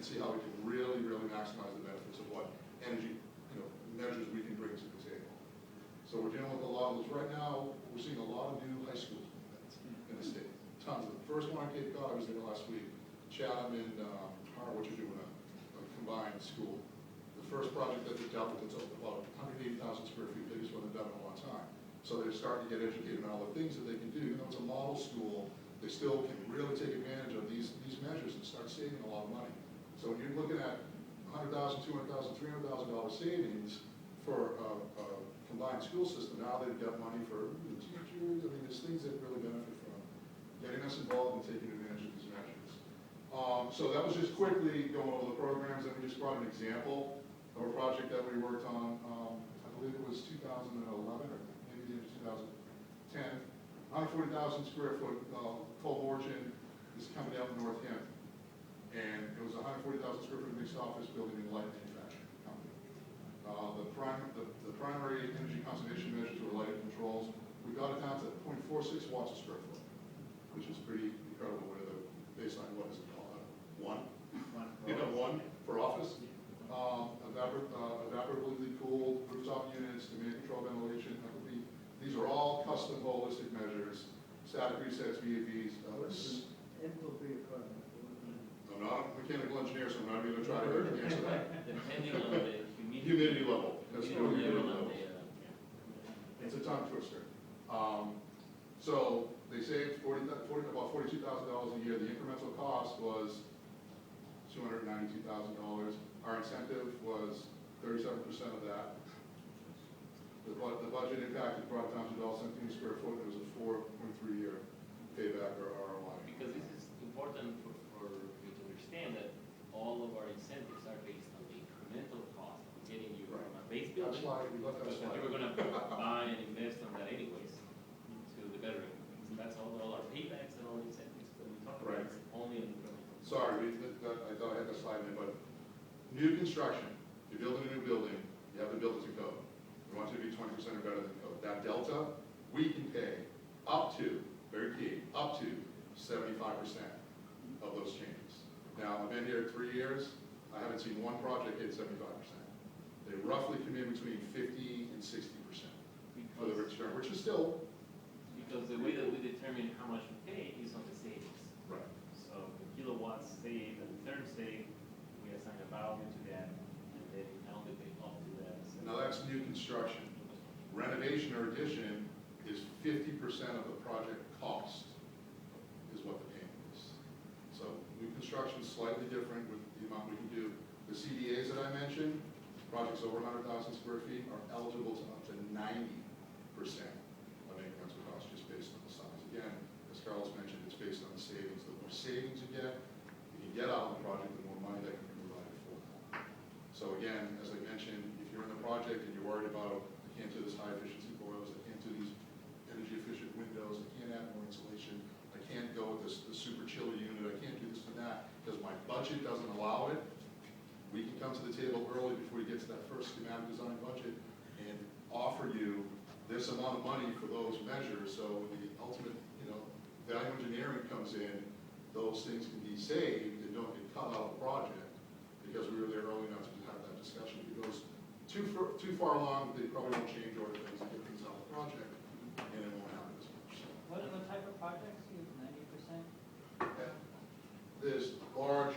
see how we can really, really maximize the benefits of what energy, measures we can bring to the table. So we're dealing with a lot of those. Right now, we're seeing a lot of new high schools in the state. Tons of them. First one on Cape Cod, I was there last week. Chatham and Harwich are doing a combined school. The first project that they dealt with, it's about 180,000 square feet, biggest one they've done in a long time. So they're starting to get educated on all the things that they can do. Even though it's a model school, they still can really take advantage of these measures and start saving a lot of money. So when you're looking at $100,000, $200,000, $300,000 savings for a combined school system, now they've got money for the teachers. I mean, there's things that really benefit from getting us involved and taking advantage of these measures. So that was just quickly going over the programs, and we just brought an example of a project that we worked on, I believe it was 2011 or maybe the end of 2010. 140,000 square foot cold origin is coming out in North Hampton. And it was a 140,000 square foot mixed office building in light manufacturing company. The primary energy conservation measures were lighting controls. We got it down to 0.46 watts a square foot, which is pretty incredible. With the baseline, what is it called? One for office. Evaporatively cooled rooftop units, demand control ventilation. These are all custom holistic measures. Static resets, VAVs. Enthalpy of carbon. I'm not a mechanical engineer, so I'm not even going to try to answer that. Depending on the Humidity level. That's what humidity humidity level. level. It's a tongue twister. So they saved about $42,000 a year. The incremental cost was $292,000. Our incentive was 37% of that. The budget impact brought down to $1.17 a square foot. It was a 4.3-year payback or ROI. Because this is important for you to understand that all of our incentives are based on the incremental cost of getting you from a base building. That's why we left that Because slide. you were going to buy and invest on that anyways to the bettering. So that's all our paybacks and all incentives that we talk about. Right. It's only on incremental. Sorry, I thought I had that slide in there, but new construction, you're building a new building, you have to build it to code. We want you to be 20% or better than code. That delta, we can pay up to, very key, up to 75% of those changes. Now, I've been here 3 years, I haven't seen one project hit 75%. They roughly come in between 50 and 60% for the return, which is still. Because the way that we determine how much we pay is on the savings. Right. So the kilowatts saved and the term saved, we assign a value to that, and then we only pay up to that. So Now that's new construction. Renovation or addition is 50% of the project cost, is what the payment is. So new construction is slightly different with the amount we can do. The CDAs that I mentioned, projects over 100,000 square feet are eligible to up to 90% of incremental cost just based on the size. Again, as Carlos mentioned, it's based on the savings. The more savings you can get out of the project, the more money that can be provided for. So again, as I mentioned, if you're in the project and you're worried about, I can't do this high efficiency boilers, I can't do these energy efficient windows, I can't add more insulation, I can't go with this super chiller unit, I can't do this and that, because my budget doesn't allow it, we can come to the table early before you get to that first schematic design budget and offer you this amount of money for those measures. So when the ultimate, value engineering comes in, those things can be saved and don't get cut out of the project because we were there early enough to have that discussion. If it goes too far along, they probably won't change order things and get things out of the project, and it won't happen as much. So, What type of projects use 90%? there's large